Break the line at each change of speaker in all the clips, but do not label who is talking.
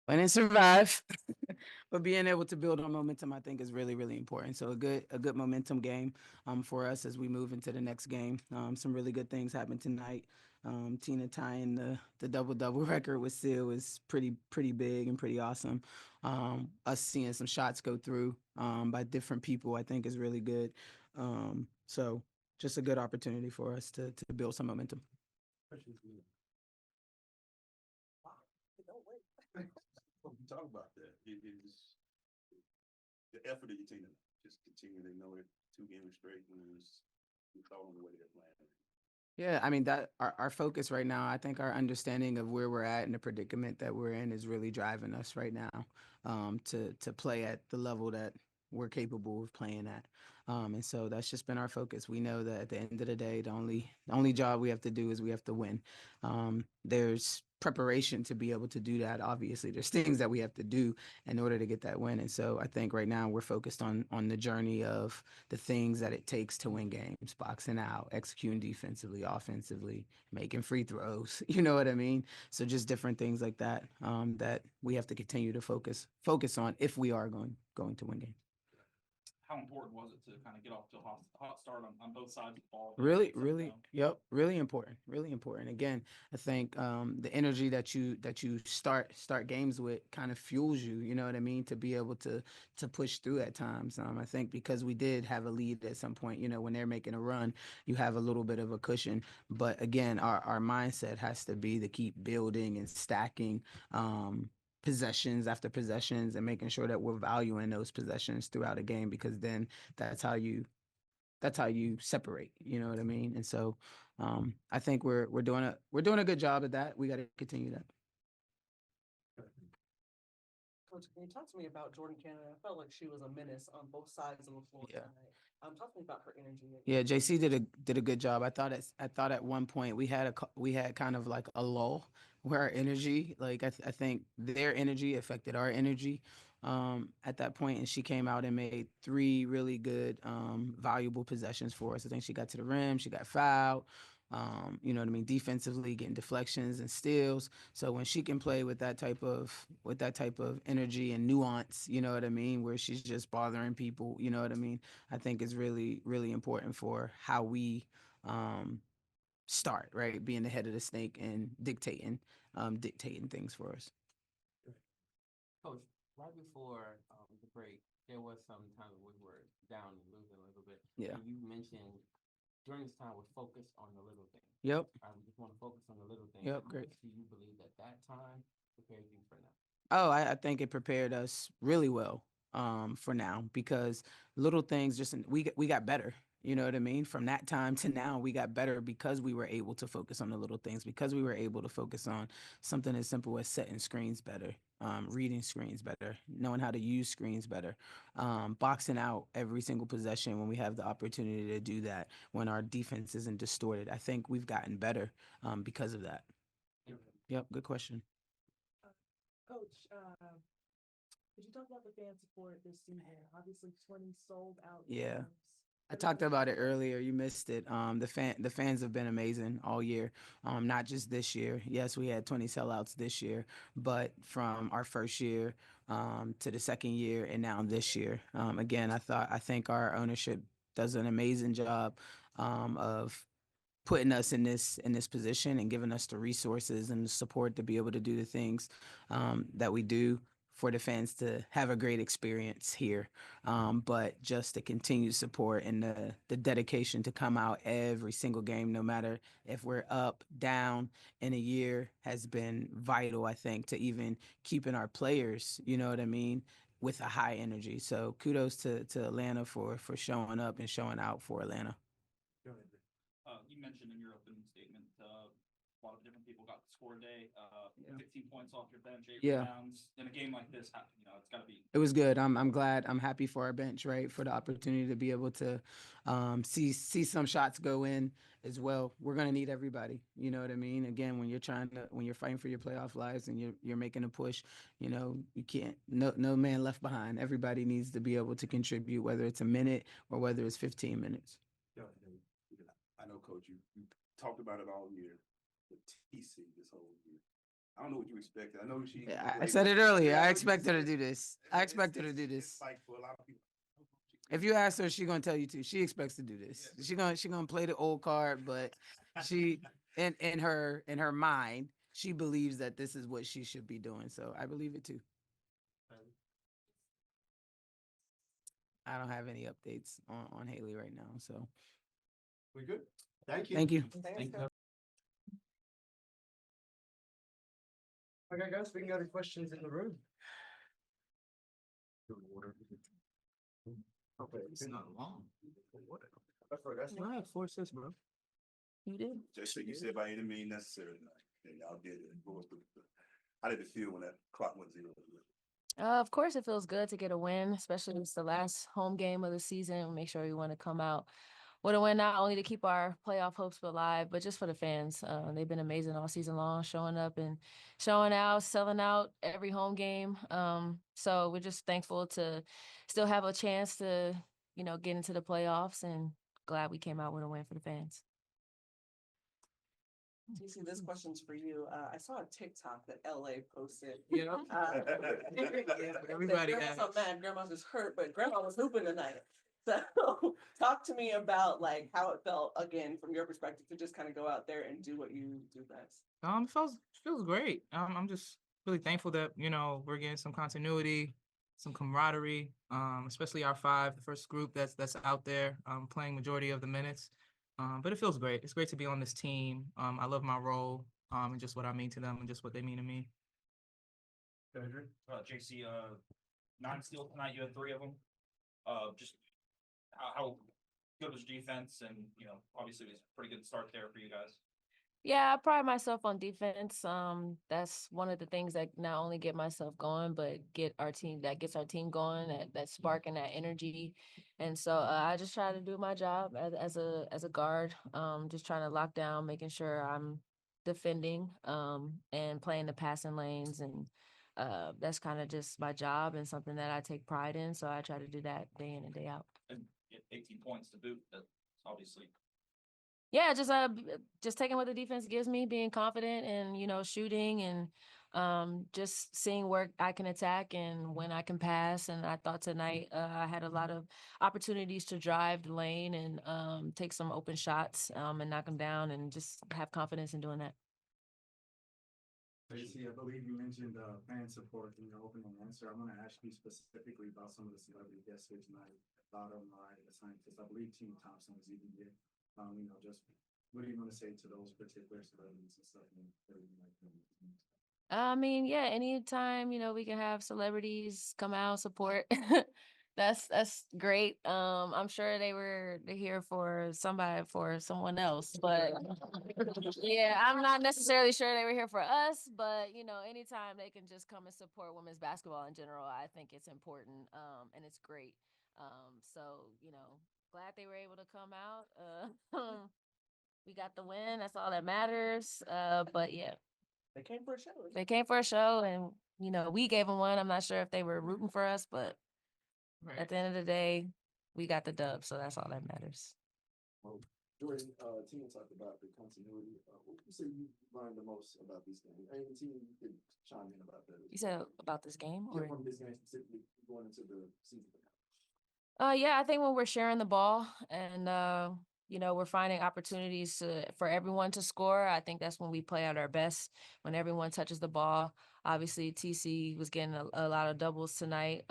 win and survive. But being able to build on momentum, I think, is really, really important. So a good momentum game for us as we move into the next game. Some really good things happened tonight. Tina tying the double double record with Seal is pretty big and pretty awesome. Us seeing some shots go through by different people, I think, is really good. So just a good opportunity for us to build some momentum.
Well, we talk about that. It is the effort of your team just continue. They know it 2 games straight and we thought on the way to their plan.
Yeah, I mean that our focus right now, I think our understanding of where we're at and the predicament that we're in is really driving us right now to play at the level that we're capable of playing at. And so that's just been our focus. We know that at the end of the day, the only job we have to do is we have to win. There's preparation to be able to do that. Obviously, there's things that we have to do in order to get that win. And so I think right now we're focused on the journey of the things that it takes to win games, boxing out, executing defensively, offensively, making free throws. You know what I mean? So just different things like that that we have to continue to focus on if we are going to win games.
How important was it to kind of get off to a hot start on both sides of the ball?
Really, yep, really important, really important. Again, I think the energy that you start games with kind of fuels you. You know what I mean, to be able to push through at times. I think because we did have a lead at some point. You know, when they're making a run, you have a little bit of a cushion. But again, our mindset has to be to keep building and stacking. Possessions after possessions and making sure that we're valuing those possessions throughout a game because then that's how you separate. You know what I mean? And so I think we're doing a good job at that. We got to continue that.
Coach, can you talk to me about Jordin Canada? I felt like she was a menace on both sides of the floor
Yeah.
tonight. Talk to me about her energy.
Yeah, JC did a good job. I thought at one point we had kind of like a lull where our energy, like I think their energy affected our energy at that point, and she came out and made three really good valuable possessions for us. I think she got to the rim, she got fouled. You know what I mean, defensively, getting deflections and steals. So when she can play with that type of energy and nuance, you know what I mean, where she's just bothering people, you know what I mean, I think is really, really important for how we um, start, right? Being the head of the snake and dictating things for us.
Coach, right before the break, there was some times we were down and losing a little bit.
Yeah.
And you mentioned during this time we're focused on the little things.
Yep.
We just want to focus on the little things.
Yep,
How
great.
much do you believe that time prepared you for now?
Oh, I think it prepared us really well for now because little things we got better. You know what I mean? From that time to now, we got better because we were able to focus on the little things, because we were able to focus on something as simple as setting screens better, reading screens better, knowing how to use screens better, boxing out every single possession when we have the opportunity to do that, when our defense isn't distorted. I think we've gotten better because of that. Yep, good question.
Coach, could you talk about the fan support this season? Obviously, 20 sold out.
Yeah.
games.
I talked about it earlier. You missed it. The fans have been amazing all year. Not just this year. Yes, we had 20 sellouts this year, but from our first year to the second year and now this year. Again, I think our ownership does an amazing job of putting us in this position and giving us the resources and the support to be able to do the things that we do for the fans to have a great experience here. But just the continued support and the dedication to come out every single game, no matter if we're up, down in a year, has been vital, I think, to even keeping our players, you know what I mean, with a high energy. So kudos to Atlanta for showing up and showing out for Atlanta.
You mentioned in your opening statement a lot of different people got the score today.
Yeah.
15 points off your bench, 8
Yeah.
rebounds. In a game like this, it's got to be.
It was good. I'm glad. I'm happy for our bench, right? For the opportunity to be able to see some shots go in as well. We're gonna need everybody. You know what I mean? Again, when you're fighting for your playoff lives and you're making a push, you can't no man left behind. Everybody needs to be able to contribute, whether it's a minute or whether it's 15 minutes.
Yeah, I know, Coach, you talked about it all year, but TC this whole year. I don't know what you expected. I know she.
Yeah, I said it earlier.
Yeah,
I
know
expect
you
her to
said-
do this. I expect her to do
it's
this.
like for a lot of people.
If you ask her, she gonna tell you too. She expects to do this. She gonna play the old card, but she in her mind, she believes that this is what she should be doing. So I believe it too. I don't have any updates on Haley right now. So
We good? Thank you.
thank you.
Thank you.
Okay, guys, we can go to questions in the room.
Okay,
It's not long.
That's
I have 4 assists, bro.
You did.
just so you said by any means necessary tonight. And y'all did it. How did it feel when that clock went 0?
Of course, it feels good to get a win, especially it's the last home game of the season. Make sure we want to come out with a win, not only to keep our playoff hopes alive, but just for the fans. They've been amazing all season long, showing up and showing out, selling out every home game. So we're just thankful to still have a chance to, get into the playoffs, and glad we came out with a win for the fans.
TC, this question's for you. I saw a TikTok that LA posted.
Yeah. Everybody
Grandma's
has.
so mad, grandma's just hurt, but grandma was hooping tonight. So talk to me about like how it felt again from your perspective to just kind of go out there and do what you do best.
It feels great. I'm just really thankful that we're getting some continuity, some camaraderie. Especially our 5, the first group that's out there playing majority of the minutes. But it feels great. It's great to be on this team. I love my role and just what I mean to them and just what they mean to me.
JC, 9 steals tonight. You had 3 of them. Just how good was defense? And obviously it was a pretty good start there for you guys.
Yeah, I pride myself on defense. That's one of the things that not only get myself going, but gets our team going, that spark and that energy. And so I just try to do my job as a guard, just trying to lock down, making sure I'm defending, and playing the passing lanes. And that's kind of just my job and something that I take pride in. So I try to do that day in and day out.
And 18 points to boot. That's obviously.
Yeah, just taking what the defense gives me, being confident and shooting and just seeing where I can attack and when I can pass. And I thought tonight I had a lot of opportunities to drive the lane and take some open shots and knock them down and just have confidence in doing that.
Tracy, I believe you mentioned fan support in your opening answer. I want to ask you specifically about some of the celebrity guests here tonight. Bottom Wright, the scientist. I believe Team Thompson was even here. Just what do you want to say to those particular celebrities and stuff and everything like that?
I mean, yeah, anytime, we can have celebrities come out, support. That's great. I'm sure they're here for someone else, but yeah, I'm not necessarily sure they were here for us, but anytime they can just come and support women's basketball in general, I think it's important. And it's great. So, glad they were able to come out. We got the win. That's all that matters. But yeah.
They came for a show.
They came for a show, and we gave them one. I'm not sure if they were rooting for us, but at the end of the day, we got the dub, so that's all that matters.
Well, Jordin, Tina talked about the continuity. What would you say you learned the most about this game? And Tina, you can chime in about that.
You said about this game, or
from this game specifically going into the season.
yeah, I think when we're sharing the ball and we're finding opportunities for everyone to score, I think that's when we play at our best, when everyone touches the ball. Obviously, TC was getting a lot of doubles tonight.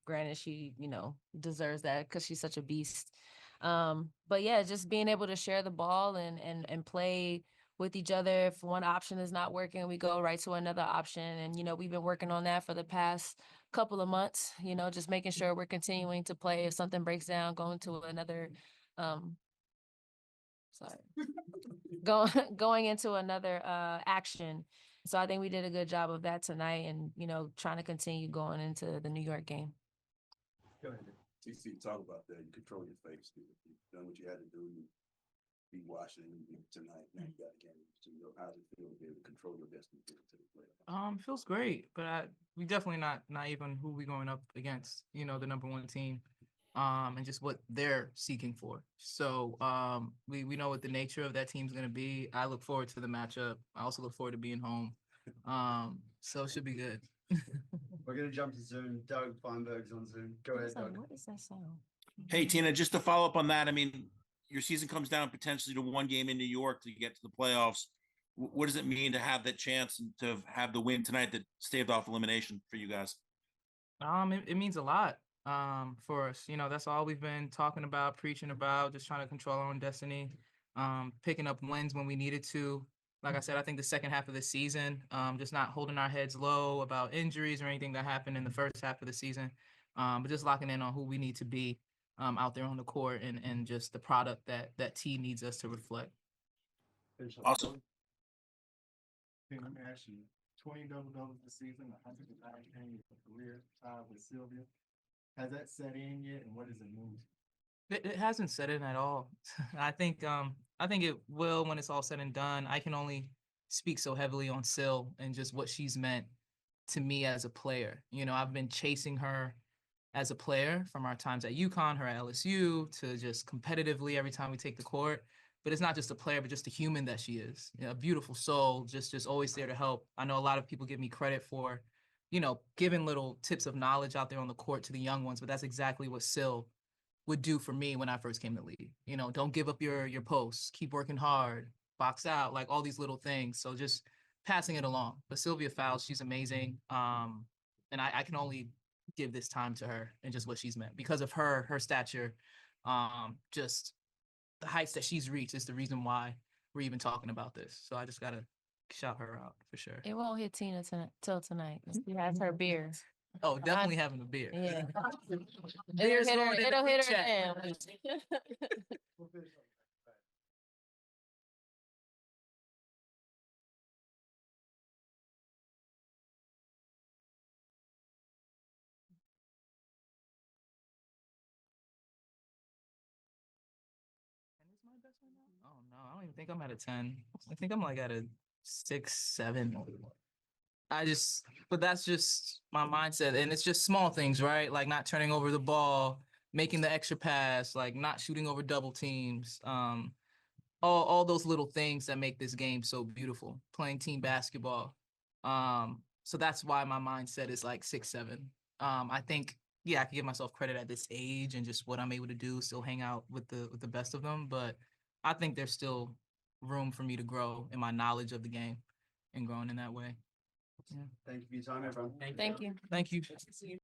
Granted, she, deserves that because she's such a beast. But yeah, just being able to share the ball and play with each other. If one option is not working, we go right to another option. And, we've been working on that for the past couple of months, just making sure we're continuing to play. If something breaks down, going to another, going into another action. So I think we did a good job of that tonight and, trying to continue going into the New York game.
Go ahead. TC, talk about that. You control your face. You've done what you had to do. You beat Washington tonight. Now you got a game. So, how does it feel to be able to control your destiny to the playoffs?
Feels great, but we definitely not even who we going up against. The number 1 team, and just what they're seeking for. So we know what the nature of that team's going to be. I look forward to the matchup. I also look forward to being home. So it should be good.
We're gonna jump to Zoom. Doug Feinberg's on Zoom. Go ahead, Doug.
What is that sound?
Hey, Tina, just to follow up on that, I mean, your season comes down potentially to one game in New York to get to the playoffs. What does it mean to have that chance and to have the win tonight that staved off elimination for you guys?
It means a lot for us. You know, that's all we've been talking about, preaching about, just trying to control our own destiny, picking up wins when we needed to. Like I said, I think the second half of the season, just not holding our heads low about injuries or anything that happened in the first half of the season, but just locking in on who we need to be out there on the court and just the product that T needs us to reflect.
Awesome.
Hey, let me ask you, 20 double-doubles this season, 109 in your career, tied with Sylvia. Has that set in yet, and what does it mean?
It hasn't set in at all. I think it will when it's all said and done. I can only speak so heavily on Sil and just what she's meant to me as a player. You know, I've been chasing her as a player from our times at UConn, her at LSU, to just competitively every time we take the court. But it's not just a player, but just a human that she is. You know, a beautiful soul, just always there to help. I know a lot of people give me credit for, you know, giving little tips of knowledge out there on the court to the young ones, but that's exactly what Sil would do for me when I first came to the league. You know, don't give up your posts, keep working hard, box out, like all these little things. So just passing it along. But Sylvia Fowles, she's amazing. And I can only give this time to her and just what she's meant because of her stature. Just the heights that she's reached is the reason why we're even talking about this. So I just gotta shout her out for sure.
It won't hit Tina till tonight. She has her beer.
Oh, definitely having a beer.
Yeah.
Beer's
It'll
going in the
hit her
group chat.
then.
Oh no, I don't even think I'm at a 10. I think I'm like at a 6, 7. But that's just my mindset. And it's just small things, right? Like not turning over the ball, making the extra pass, like not shooting over double teams. All those little things that make this game so beautiful, playing team basketball. So that's why my mindset is like 6, 7. I think, yeah, I can give myself credit at this age and just what I'm able to do, still hang out with the best of them. But I think there's still room for me to grow in my knowledge of the game and growing in that way. Yeah.
Thank you for your time, everyone.
Thank you.
Thank you.